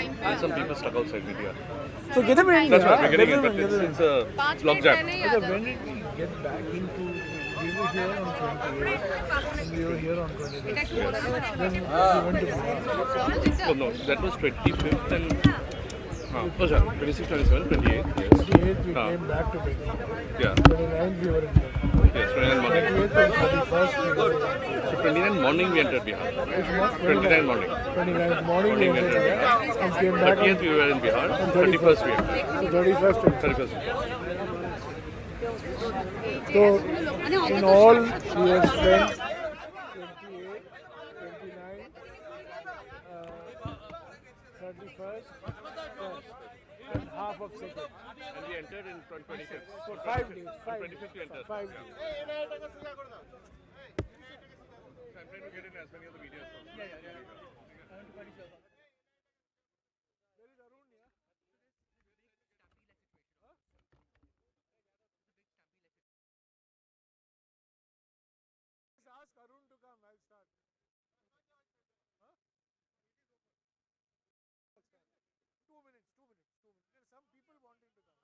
And some people stuck outside India. So get them in. That's why we're getting Get it, them but in, get them in. it's a logjam. When did we get back into? We were here on 28th. And we were here on 25th. Then we went to Bihar. Oh no, that was 25th and. Oh, sorry, 26, 27, 28. Yes. 28th we Ah. came back to Delhi. Yeah. 29th we were in Delhi. Yes, 29 morning. 28th and 31st we were in Delhi. So 29 morning we entered Bihar. Which month? 29 morning. 29th morning we Morning we entered entered Bihar Bihar. and came back 30th we were in Bihar. on 31st we entered. on 31st. 31st. So in all we have spent 28, 29, 31st, 1st, and half of second. And we entered in 25th. So 5 days. 25th we entered. 5 days. I'm trying to get in as many of the videos. Ask Arun to come. I'll start. 2 minutes. There are some people wanting to come.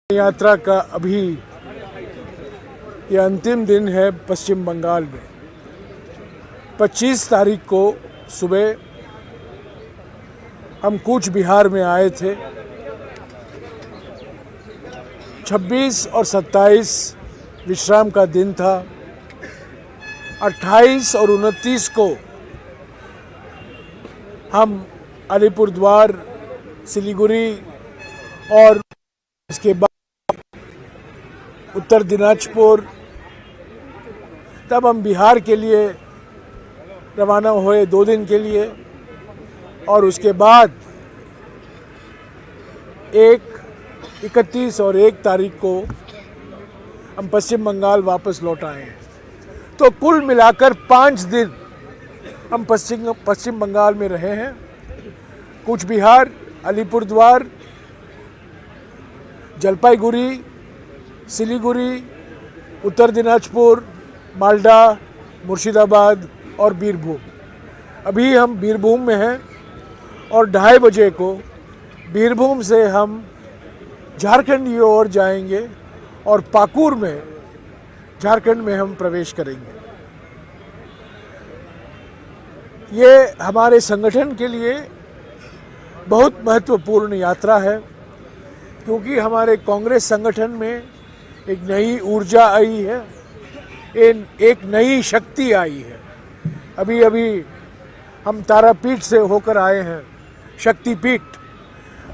यात्रा का अभी ये अंतिम दिन है पश्चिम बंगाल में। 25 तारीख को सुबह हम कूच बिहार में आए थे। 26 और 27 विश्राम का दिन था। 28 और 29 को हम अलीपुरद्वार, सिलीगुड़ी और इसके बाद उत्तर दिनाजपुर, तब हम बिहार के लिए रवाना हुए 2 दिन के लिए। और उसके बाद 31 और 1 तारीख को हम पश्चिम बंगाल वापस लौट आए हैं। तो कुल मिलाकर 5 दिन हम पश्चिम बंगाल में रहे हैं। कूच बिहार, अलीपुरद्वार, जलपाईगुड़ी, सिलीगुड़ी, उत्तर दिनाजपुर, मालदा, मुर्शिदाबाद और बीरभूम। अभी हम बीरभूम में हैं और 2:30 बजे को बीरभूम से हम झारखंड की ओर जाएंगे और पाकुर में, झारखंड में हम प्रवेश करेंगे। ये हमारे संगठन के लिए बहुत महत्वपूर्ण यात्रा है, क्योंकि हमारे कांग्रेस संगठन में एक नई ऊर्जा आई है, एक नई शक्ति आई है। अभी अभी हम तारापीठ से होकर आए हैं, शक्तिपीठ।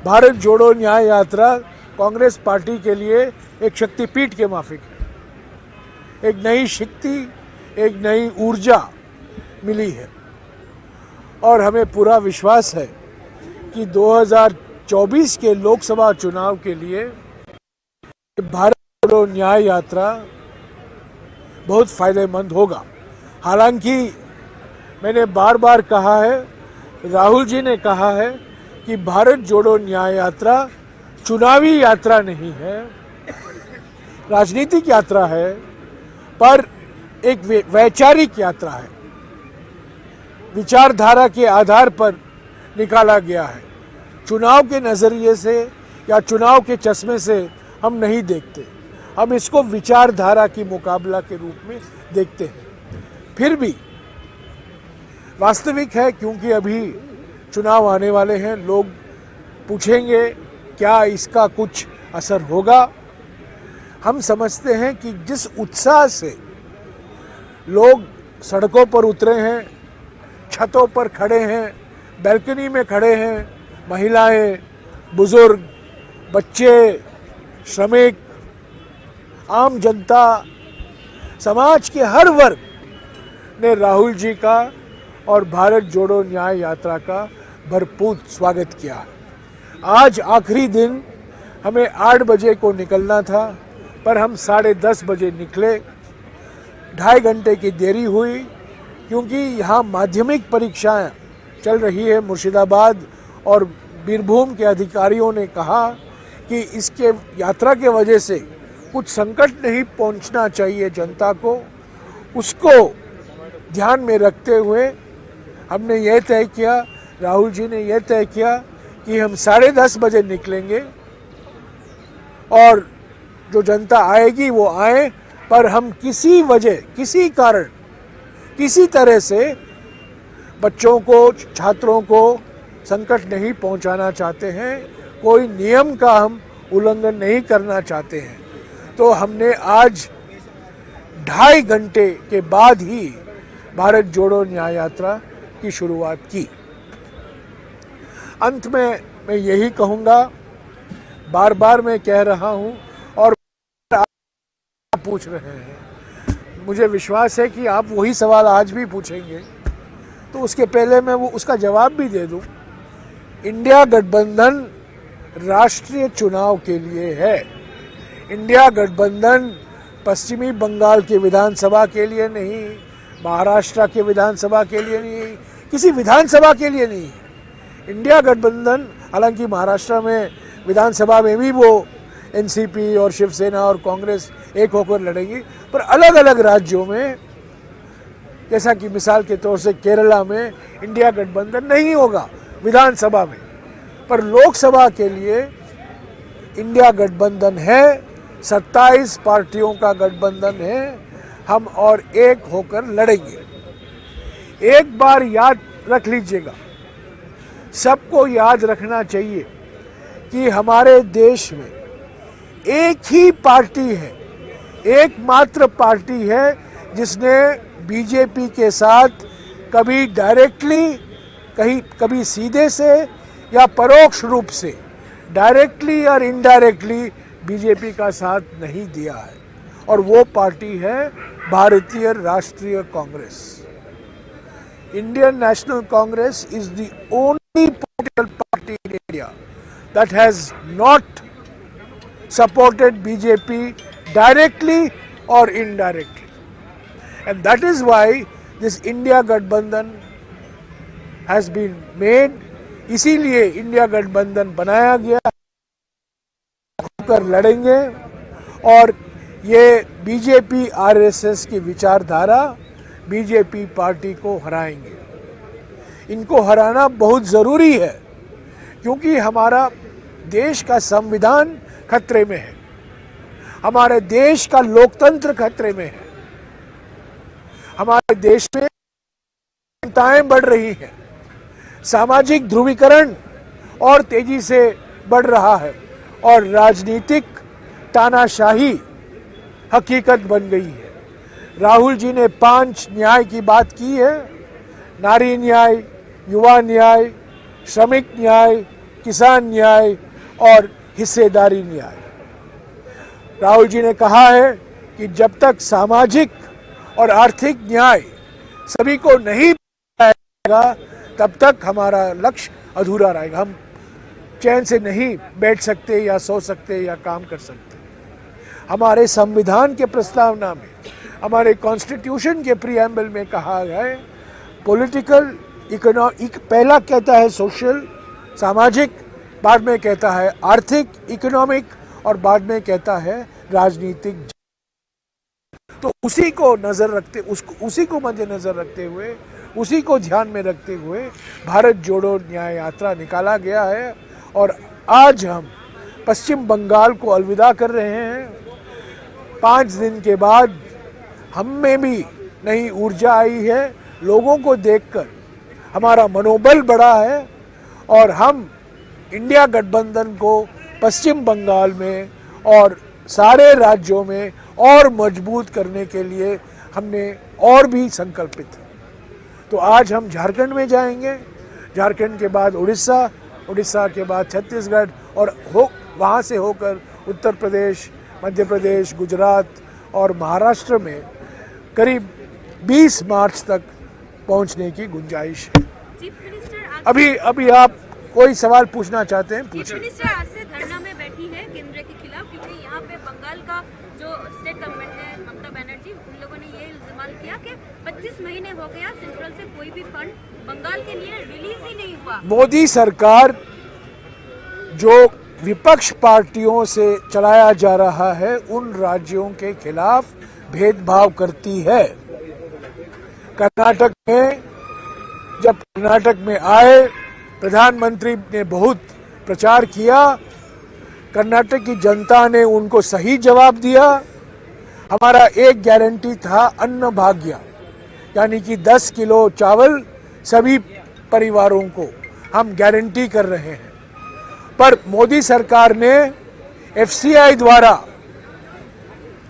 भारत जोड़ो न्याय यात्रा कांग्रेस पार्टी के लिए एक शक्तिपीठ के माफिक है। एक नई शक्ति, एक नई ऊर्जा मिली है और हमें पूरा विश्वास है कि 2024 के लोकसभा चुनाव के लिए भारत जोड़ो न्याय यात्रा बहुत फायदेमंद होगा। हालांकि मैंने बार बार कहा है, राहुल जी ने कहा है कि भारत जोड़ो न्याय यात्रा चुनावी यात्रा नहीं है, राजनीतिक यात्रा है, पर एक वैचारिक यात्रा है, विचारधारा के आधार पर निकाला गया है। चुनाव के नज़रिए से या चुनाव के चश्मे से हम नहीं देखते, हम इसको विचारधारा की मुकाबला के रूप में देखते हैं। फिर भी वास्तविक है, क्योंकि अभी चुनाव आने वाले हैं, लोग पूछेंगे क्या इसका कुछ असर होगा। हम समझते हैं कि जिस उत्साह से लोग सड़कों पर उतरे हैं, छतों पर खड़े हैं, बैल्कनी में खड़े हैं, महिलाएं, बुजुर्ग, बच्चे, श्रमिक, आम जनता, समाज के हर वर्ग ने राहुल जी का और भारत जोड़ो न्याय यात्रा का भरपूर स्वागत किया। आज आखिरी दिन, हमें 8 बजे को निकलना था, पर हम 10:30 बजे निकले। 2.5 घंटे की देरी हुई, क्योंकि यहाँ माध्यमिक परीक्षाएं चल रही है मुर्शिदाबाद, और बीरभूम के अधिकारियों ने कहा कि इसके यात्रा के वजह से कुछ संकट नहीं पहुँचना चाहिए जनता को। उसको ध्यान में रखते हुए हमने यह तय किया, राहुल जी ने यह तय किया कि हम 10:30 बजे निकलेंगे और जो जनता आएगी वो आए, पर हम किसी वजह, किसी कारण, किसी तरह से बच्चों को, छात्रों को संकट नहीं पहुंचाना चाहते हैं, कोई नियम का हम उल्लंघन नहीं करना चाहते हैं। तो हमने आज 2.5 घंटे के बाद ही भारत जोड़ो न्याय यात्रा की शुरुआत की। अंत में मैं यही कहूँगा, बार बार मैं कह रहा हूँ और आप पूछ रहे हैं, मुझे विश्वास है कि आप वही सवाल आज भी पूछेंगे, तो उसके पहले मैं वो उसका जवाब भी दे दूं। इंडिया गठबंधन राष्ट्रीय चुनाव के लिए है। इंडिया गठबंधन पश्चिमी बंगाल के विधानसभा के लिए नहीं, महाराष्ट्र के विधानसभा के लिए नहीं, किसी विधानसभा के लिए नहीं है। इंडिया गठबंधन, हालांकि महाराष्ट्र में विधानसभा में भी वो एनसीपी और शिवसेना और कांग्रेस एक होकर लड़ेगी, पर अलग अलग राज्यों में, जैसा कि मिसाल के तौर से केरला में इंडिया गठबंधन नहीं होगा विधानसभा में, पर लोकसभा के लिए इंडिया गठबंधन है। 27 पार्टियों का गठबंधन है, हम और एक होकर लड़ेंगे। एक बार याद रख लीजिएगा, सबको याद रखना चाहिए कि हमारे देश में एक ही पार्टी है, एकमात्र पार्टी है जिसने बीजेपी के साथ कभी डायरेक्टली, कभी सीधे से या परोक्ष रूप से, डायरेक्टली और इनडायरेक्टली बीजेपी का साथ नहीं दिया है, और वो पार्टी है भारतीय राष्ट्रीय Congress. Indian national Congress is the only political party in India that has not supported BJP directly or indirectly, and that is why this India Gathbandhan has been made। इसीलिए इंडिया गठबंधन बनाया गया, कर लड़ेंगे और ये बीजेपी आरएसएस की विचारधारा, बीजेपी पार्टी को हराएंगे। इनको हराना बहुत ज़रूरी है, क्योंकि हमारा देश का संविधान खतरे में है, हमारे देश का लोकतंत्र खतरे में है, हमारे देश में चिंताएं बढ़ रही हैं, सामाजिक ध्रुवीकरण और तेजी से बढ़ रहा है, और राजनीतिक तानाशाही हकीकत बन गई है। राहुल जी ने 5 न्याय की बात की है, नारी न्याय, युवा न्याय, श्रमिक न्याय, किसान न्याय और हिस्सेदारी न्याय। राहुल जी ने कहा है कि जब तक सामाजिक और आर्थिक न्याय सभी को नहीं मिलेगा, तब तक हमारा लक्ष्य अधूरा रहेगा। हम चैन से नहीं बैठ सकते या सो सकते या काम कर सकते। हमारे संविधान के प्रस्तावना में, हमारे कॉन्स्टिट्यूशन के प्रीएम्बल में कहा गया है, पॉलिटिकल इकोनॉमिक, पहला कहता है सोशल, सामाजिक, बाद में कहता है आर्थिक, इकोनॉमिक, और बाद में कहता है राजनीतिक, तो उसी को मद्देनजर रखते हुए, उसी को ध्यान में रखते हुए भारत जोड़ो न्याय यात्रा निकाला गया है। और आज हम पश्चिम बंगाल को अलविदा कर रहे हैं। 5 दिन के बाद हम में भी नई ऊर्जा आई है, लोगों को देखकर हमारा मनोबल बढ़ा है और हम इंडिया गठबंधन को पश्चिम बंगाल में और सारे राज्यों में और मजबूत करने के लिए हमने और भी संकल्पित है। तो आज हम झारखंड में जाएंगे, झारखंड के बाद उड़ीसा, उड़ीसा के बाद छत्तीसगढ़ और वहाँ से होकर उत्तर प्रदेश, मध्य प्रदेश, गुजरात और महाराष्ट्र में करीब 20 मार्च तक पहुँचने की गुंजाइश है। अभी आप कोई सवाल पूछना चाहते हैं, पूछिए। चीफ मिनिस्टर आज से धरना में बैठी है केंद्र के खिलाफ, क्योंकि यहाँ पे बंगाल का जो स्टेट गवर्नमेंट है, ममता बनर्जी, उन लोगों ने ये इल्जाम किया कि 25 महीने हो गया सेंट्रल से कोई भी फंड बंगाल के लिए रिलीज ही नहीं हुआ। मोदी सरकार जो विपक्ष पार्टियों से चलाया जा रहा है, उन राज्यों के खिलाफ भेदभाव करती है। कर्नाटक में, जब कर्नाटक में आए, प्रधानमंत्री ने बहुत प्रचार किया, कर्नाटक की जनता ने उनको सही जवाब दिया। हमारा एक गारंटी था अन्न भाग्य, यानी कि 10 किलो चावल सभी परिवारों को हम गारंटी कर रहे हैं। पर मोदी सरकार ने एफसीआई द्वारा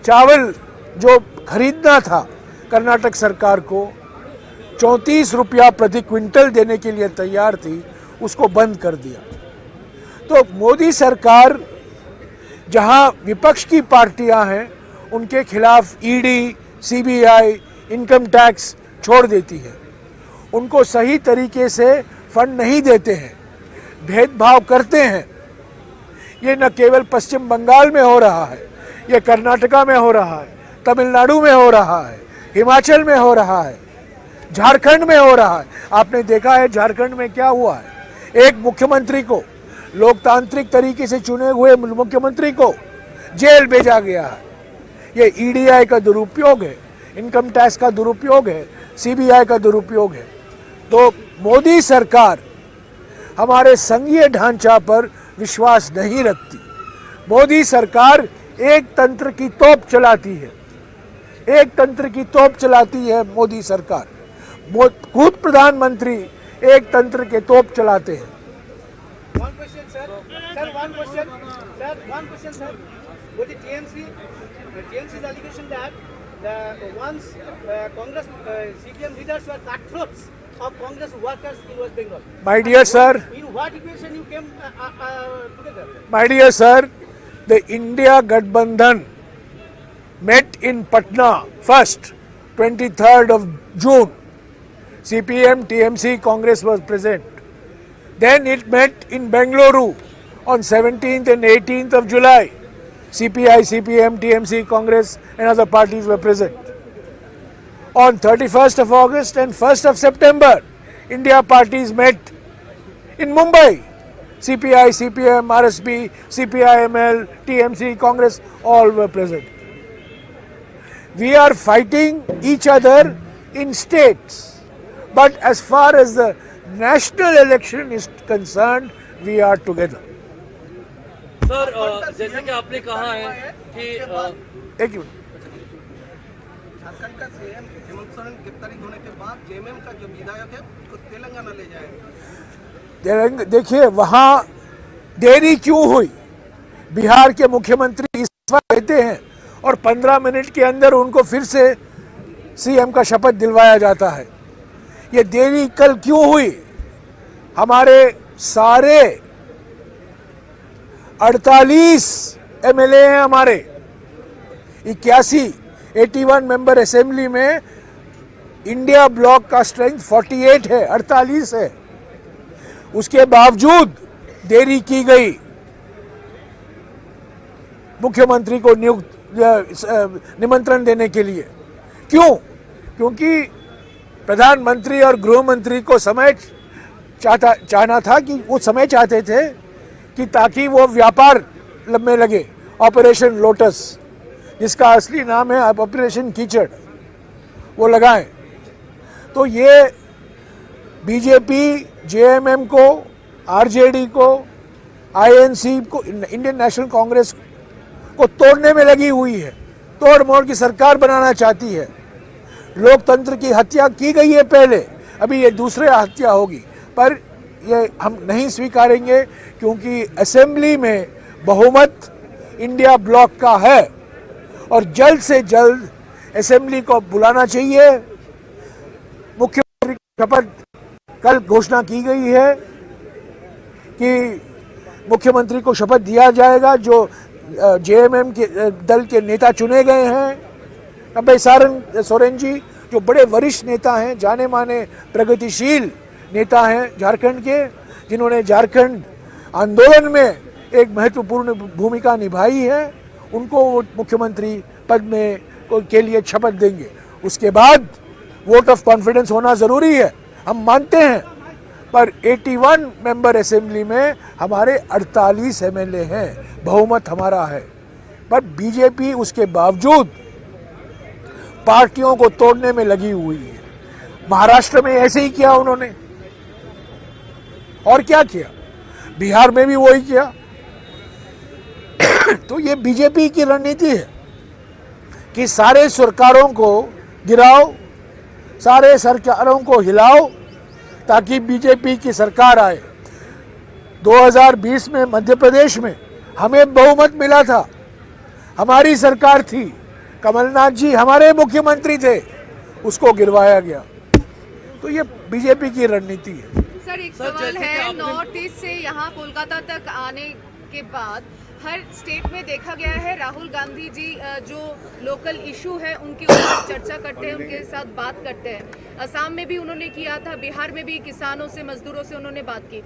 चावल जो खरीदना था कर्नाटक सरकार को 34 रुपया प्रति क्विंटल देने के लिए तैयार थी, उसको बंद कर दिया। तो मोदी सरकार जहां विपक्ष की पार्टियां हैं, उनके खिलाफ ईडी, सीबीआई, इनकम टैक्स छोड़ देती है, उनको सही तरीके से फंड नहीं देते हैं, भेदभाव करते हैं। ये न केवल पश्चिम बंगाल में हो रहा है, ये कर्नाटका में हो रहा है, तमिलनाडु में हो रहा है, हिमाचल में हो रहा है, झारखंड में हो रहा है। आपने देखा है झारखंड में क्या हुआ है, एक मुख्यमंत्री को, लोकतांत्रिक तरीके से चुने हुए मुख्यमंत्री को जेल भेजा गया है। ये ईडीआई का दुरुपयोग है, इनकम टैक्स का दुरुपयोग है, सीबीआई का दुरुपयोग है। तो मोदी सरकार हमारे संघीय ढांचा पर विश्वास नहीं रखती। मोदी सरकार एक तंत्र की तोप चलाती है, एक तंत्र की तोप चलाती है मोदी सरकार। खुद प्रधानमंत्री एक तंत्र के तोप चलाते हैं। One question, sir. Sir, one question, sir. With the TMC's allegation that once Congress CPM leaders were cutthroats of Congress workers in West Bengal. My dear sir, in what equation you came together? My dear sir, the India Gadbandhan met in Patna first, 23rd of June. CPM, TMC, Congress was present. Then it met in Bengaluru on 17th and 18th of July. CPI, CPM, TMC, Congress and other parties were present. On 31st of August and 1st of September, India parties met in Mumbai. CPI, CPM, RSP, CPIML, TMC, Congress, all were present. We are fighting each other in states. But as far as the national election is concerned, we are together. Sir, जैसे कि आपने कहा है कि एक minute, Jharkhand का CM Hemant Soren गिरफ्तारी होने के बाद जेएमएम का जो विधायक है उसको तेलंगाना ले जाएगा। देखिए वहाँ देरी क्यों हुई। बिहार के मुख्यमंत्री इस्तीफा देते हैं और 15 मिनट के अंदर उनको फिर से सीएम का शपथ दिलवाया जाता है। ये देरी कल क्यों हुई। हमारे सारे 48 एमएलए हैं, हमारे 81 मेंबर असेंबली में इंडिया ब्लॉक का स्ट्रेंथ 48 है, 48 है। उसके बावजूद देरी की गई मुख्यमंत्री को निमंत्रण देने के लिए। क्यों? क्योंकि प्रधानमंत्री और गृह मंत्री को समय चाहना था कि वो समय चाहते थे कि ताकि वो व्यापार में लगे, ऑपरेशन लोटस। जिसका असली नाम है ऑपरेशन कीचड़, वो लगाएं। तो ये बीजेपी जेएमएम को, आरजेडी को, आईएनसी को, इंडियन नेशनल कांग्रेस को तोड़ने में लगी हुई है, तोड़ मोड़ की सरकार बनाना चाहती है। लोकतंत्र की हत्या की गई है पहले, अभी ये दूसरी हत्या होगी, पर ये हम नहीं स्वीकारेंगे क्योंकि असेंबली में बहुमत इंडिया ब्लॉक का है और जल्द से जल्द असेंबली को बुलाना चाहिए। मुख्यमंत्री की शपथ कल घोषणा की गई है कि मुख्यमंत्री को शपथ दिया जाएगा जो जेएमएम के दल के नेता चुने गए हैं। अभय सोरेन जी जो बड़े वरिष्ठ नेता हैं, जाने माने प्रगतिशील नेता हैं झारखंड के, जिन्होंने झारखंड आंदोलन में एक महत्वपूर्ण भूमिका निभाई है, उनको वो मुख्यमंत्री पद में के लिए शपथ देंगे। उसके बाद वोट ऑफ कॉन्फिडेंस होना जरूरी है, हम मानते हैं, पर 81 मेंबर असेंबली में हमारे 48 एमएलए हैं, बहुमत हमारा है। पर बीजेपी उसके बावजूद पार्टियों को तोड़ने में लगी हुई है। महाराष्ट्र में ऐसे ही किया उन्होंने, और क्या किया, बिहार में भी वही किया। तो ये बीजेपी की रणनीति है कि सारे सरकारों को गिराओ, सारे सरकारों को हिलाओ ताकि बीजेपी की सरकार आए। 2020 में मध्य प्रदेश में हमें बहुमत मिला था, हमारी सरकार थी, कमलनाथ जी हमारे मुख्यमंत्री थे, उसको गिरवाया गया। तो ये बीजेपी की रणनीति है। सर एक सवाल है, नॉर्थ ईस्ट से यहाँ कोलकाता तक आने के बाद हर स्टेट में देखा गया है राहुल गांधी जी जो लोकल इशू है उनके ऊपर चर्चा करते हैं, उनके साथ बात करते हैं। असम में भी उन्होंने किया था, बिहार में भी किसानों से, मजदूरों से उन्होंने बात की।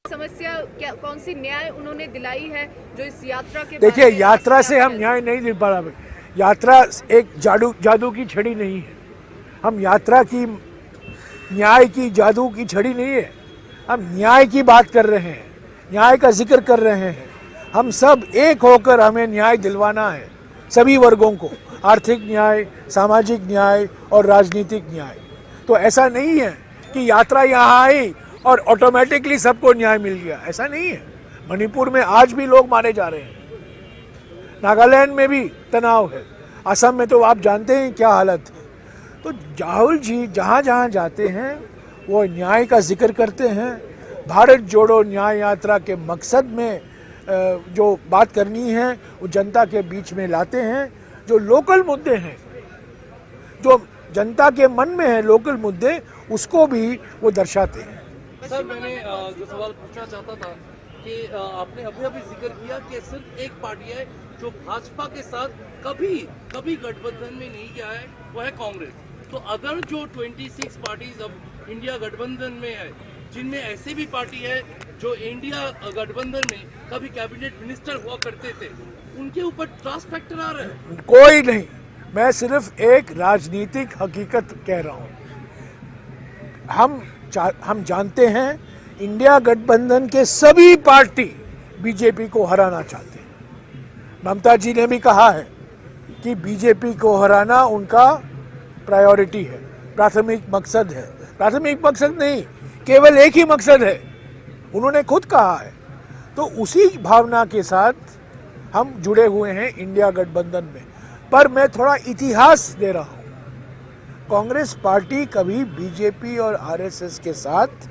समस्या क्या, कौन सी न्याय उन्होंने दिलाई है जो इस यात्रा के? देखिए, यात्रा से हम न्याय नहीं दे पा रहे। यात्रा एक जादू की छड़ी नहीं है। हम यात्रा की, न्याय की जादू की छड़ी नहीं है। हम न्याय की बात कर रहे हैं, न्याय का जिक्र कर रहे हैं। हम सब एक होकर हमें न्याय दिलवाना है, सभी वर्गों को, आर्थिक न्याय, सामाजिक न्याय और राजनीतिक न्याय। तो ऐसा नहीं है कि यात्रा यहाँ आई और ऑटोमेटिकली सबको न्याय मिल गया, ऐसा नहीं है। मणिपुर में आज भी लोग मारे जा रहे हैं, नागालैंड में भी तनाव है, असम में तो आप जानते हैं क्या हालत है। तो राहुल जी जहाँ जहाँ जाते हैं वो न्याय का जिक्र करते हैं। भारत जोड़ो न्याय यात्रा के मकसद में जो बात करनी है वो जनता के बीच में लाते हैं। जो लोकल मुद्दे हैं, जो जनता के मन में है लोकल मुद्दे, उसको भी वो दर्शाते हैं। सर मैंने जो सवाल पूछना चाहता था कि आपने अभी जिक्र किया कि सिर्फ एक पार्टी है जो भाजपा के साथ कभी गठबंधन में नहीं गया है, वो है कांग्रेस। तो अगर जो 26 पार्टीज अब इंडिया गठबंधन में है, जिनमें ऐसी भी पार्टी है जो इंडिया गठबंधन में कभी कैबिनेट मिनिस्टर हुआ करते थे, उनके ऊपर ट्रस्ट फैक्टर आ रहा है? कोई नहीं, मैं सिर्फ एक राजनीतिक हकीकत कह रहा हूँ। हम जानते हैं इंडिया गठबंधन के सभी पार्टी बीजेपी को हराना चाहते हैं। ममता जी ने भी कहा है कि बीजेपी को हराना उनका प्रायोरिटी है, प्राथमिक मकसद है। प्राथमिक मकसद नहीं, केवल एक ही मकसद है, उन्होंने खुद कहा है। तो उसी भावना के साथ हम जुड़े हुए हैं इंडिया गठबंधन में। पर मैं थोड़ा इतिहास दे रहा हूं। कांग्रेस पार्टी कभी बीजेपी और आरएसएस के साथ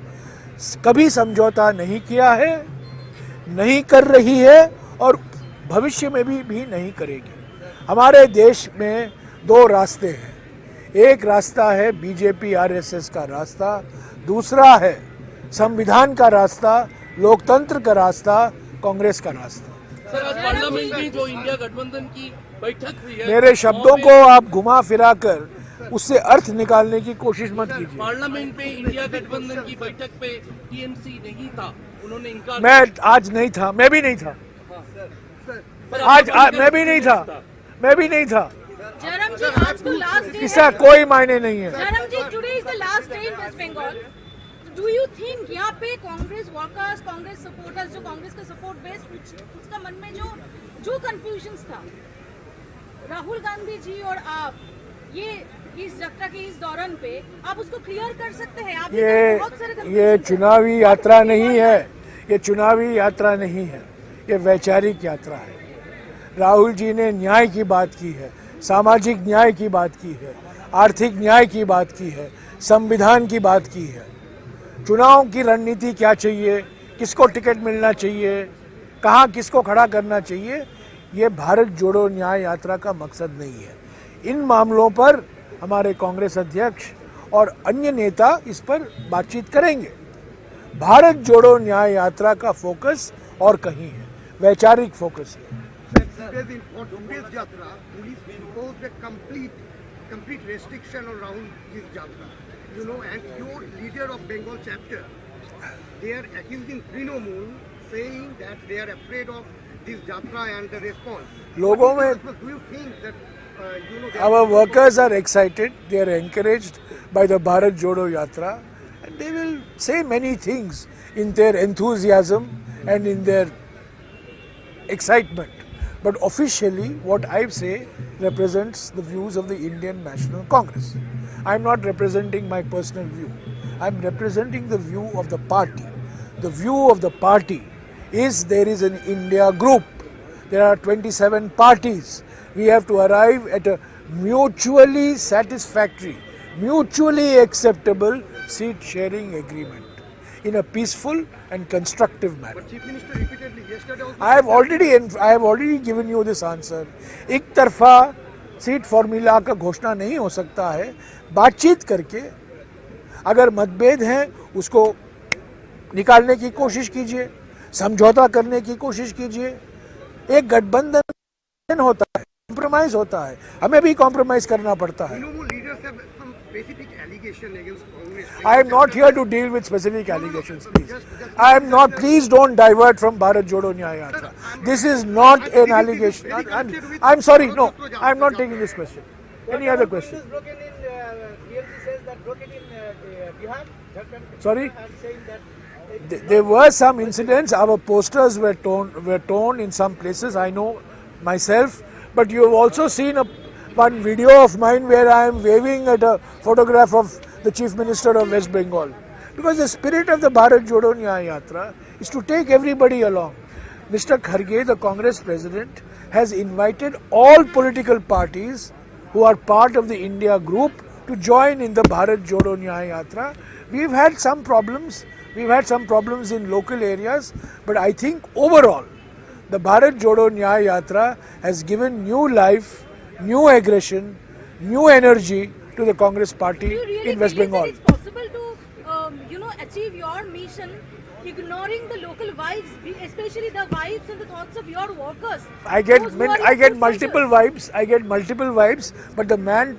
कभी समझौता नहीं किया है, नहीं कर रही है और भविष्य में भी नहीं करेगी। हमारे देश में दो रास्ते हैं, एक रास्ता है बीजेपी आरएसएस का रास्ता, दूसरा है संविधान का रास्ता, लोकतंत्र का रास्ता, कांग्रेस का रास्ता। सर आज पार्लियामेंट में जो इंडिया गठबंधन की बैठक हुई है, मेरे शब्दों को आप घुमा फिरा कर उससे अर्थ निकालने की कोशिश मत कीजिए। पार्लियामेंट में इंडिया गठबंधन की बैठक पे टीएमसी नहीं था, उन्होंने इनकार। मैं आज नहीं था, मैं भी नहीं था, आज मैं भी नहीं था, मैं भी नहीं था। जयराम जी, आज तो लास्ट डे इसका कोई मायने नहीं है। Jairam ji, today is the last day in West Bengal. Do you think यहाँ पे कांग्रेस वर्कर्स, कांग्रेस सपोर्टर्स, जो कांग्रेस का सपोर्ट बेस, उसका मन में जो कंफ्यूजन था, राहुल गांधी जी और आप ये इस यात्रा के इस दौरान पे आप उसको क्लियर कर सकते हैं? आप बहुत सारे ये confusions चुनावी यात्रा नहीं है, ये चुनावी यात्रा नहीं है, ये वैचारिक यात्रा है। राहुल जी ने न्याय की बात की है, सामाजिक न्याय की बात की है, आर्थिक न्याय की बात की है, संविधान की बात की है। चुनाव की रणनीति क्या चाहिए, किसको टिकट मिलना चाहिए, कहाँ किसको खड़ा करना चाहिए, ये भारत जोड़ो न्याय यात्रा का मकसद नहीं है। इन मामलों पर हमारे कांग्रेस अध्यक्ष और अन्य नेता इस पर बातचीत करेंगे। भारत जोड़ो न्याय यात्रा का फोकस और कहीं है, वैचारिक फोकस है। Because for today's Yatra, police imposed a complete restriction on Rahul's Yatra. You know, and your leader of Bengal chapter, they are accusing Trinamool, saying that they are afraid of this Yatra and the response. लोगों में Do you think that, our workers are excited, they are encouraged by the Bharat Jodo Yatra, and they will say many things in their enthusiasm and in their excitement. But officially, what I say represents the views of the Indian National Congress. I am not representing my personal view. I am representing the view of the party. The view of the party is there is an India group. There are 27 parties. We have to arrive at a mutually satisfactory, mutually acceptable seat sharing agreement in a peaceful and constructive manner. but Chief Minister repeatedly yesterday also I have already given you this answer. एक तरफा seat formula का घोषणा नहीं हो सकता है। बातचीत करके अगर मतभेद हैं उसको निकालने की कोशिश कीजिए, समझौता करने की कोशिश कीजिए। एक गठबंधन होता है, कॉम्प्रोमाइज होता है, हमें भी कॉम्प्रोमाइज करना पड़ता है। Trinamool leaders have some specific allegation against Congress. I am not here to deal with specific allegations, please. I am not, please don't divert from Bharat Jodo Nyaya Yatra. This is not an allegation. I'm sorry, no, I'm not taking this question. Any other question? Broken in, TMC says that broken in Bihar, Jharkhand, Sorry? and saying that There were some incidents, our posters were torn in some places, I know myself, but you have also seen one video of mine where I am waving at a photograph of the Chief Minister of West Bengal. Because the spirit of the Bharat Jodo Nyaya Yatra is to take everybody along. Mr. Kharge, the Congress President, has invited all political parties who are part of the India group to join in the Bharat Jodo Nyaya Yatra. We've had some problems. We've had some problems in local areas, but I think overall, the Bharat Jodo Nyaya Yatra has given new life, new aggression, new energy to the Congress party do you really in West believe Bengal. that it's possible to achieve your mission ignoring the local vibes, especially the vibes and the thoughts of your workers? I get Those who are your multiple soldiers. vibes. I get multiple vibes, but the man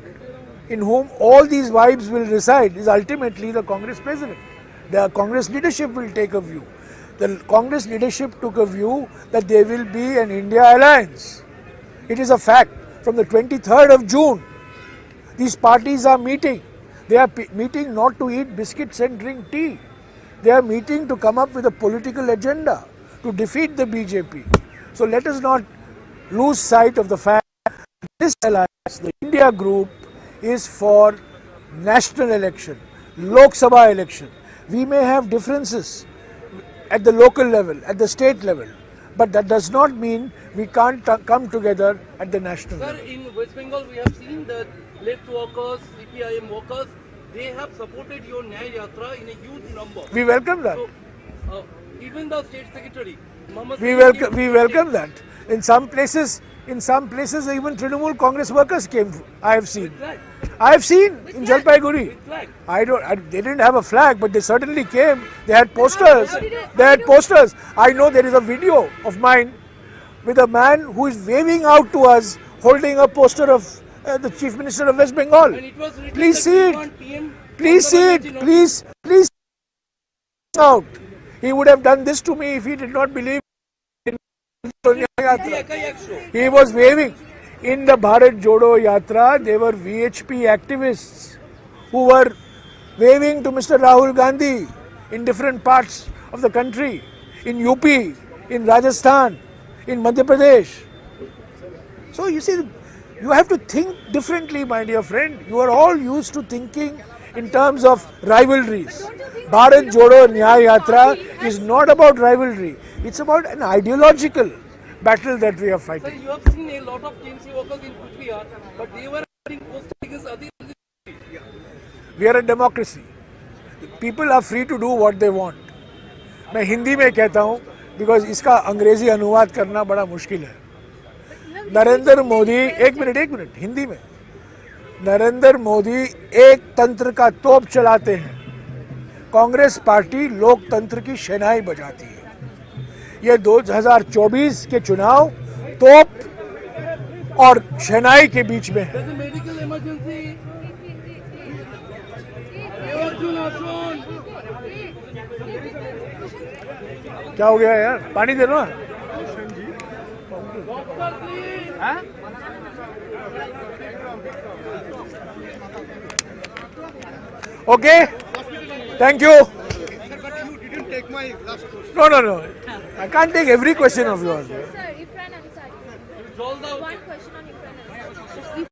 in whom all these vibes will reside is ultimately the Congress president. The Congress leadership will take a view. The Congress leadership took a view that there will be an India alliance. It is a fact. From the 23rd of June, these parties are meeting. They are meeting not to eat biscuits and drink tea. They are meeting to come up with a political agenda to defeat the BJP. So let us not lose sight of the fact that this alliance, the India group, is for national election, Lok Sabha election. We may have differences at the local level, at the state level, but that does not mean we can't come together at the national Sir, level. in West Bengal, we have seen that left workers, CPIM workers, they have supported your Nyaya Yatra in a huge number. We welcome that. So, even the state secretary, Mohammed We Singh, welcome that. In some places, even Trinamool Congress workers came. I have seen. Flag. I have seen in Jalpaiguri. With flag. They didn't have a flag, but they certainly came. They had posters. They had posters. I know there is a video of mine with a man who is waving out to us, holding a poster of the Chief Minister of West Bengal. And it was written Please that see we it. want PM Please see it. Please out. He would have done this to me if he did not believe in Nyaya Yatra. He was waving. In the Bharat Jodo Yatra, there were VHP activists who were waving to Mr. Rahul Gandhi in different parts of the country, in UP, in Rajasthan, in Madhya Pradesh. So you see, you have to think differently, my dear friend. You are all used to thinking in terms of rivalries. Bharat Jodo Nyaya Yatra is not about rivalry. It's about an ideological battle that we are Sir, fighting. you have seen a lot of TMC workers in Kuchbihar, but they were being posted against Adil. We are a democracy. People are free to do what they want. मैं हिंदी में कहता हूँ because इसका अंग्रेजी अनुवाद करना बड़ा मुश्किल है. नरेंद्र मोदी, एक मिनट हिंदी में, नरेंद्र मोदी एक तंत्र का तोप चलाते हैं, कांग्रेस पार्टी लोकतंत्र की शहनाई बजाती है. ये 2024 के चुनाव तोप और शहनाई के बीच में है. मेडिकल इमरजेंसी क्या हो गया यार, पानी दे लो. Okay, thank you. Sir, but you didn't take my last question. No. I can't take every question of yours. Sir, Ifran Ansari. Resolve the One question on Ifran Ansari.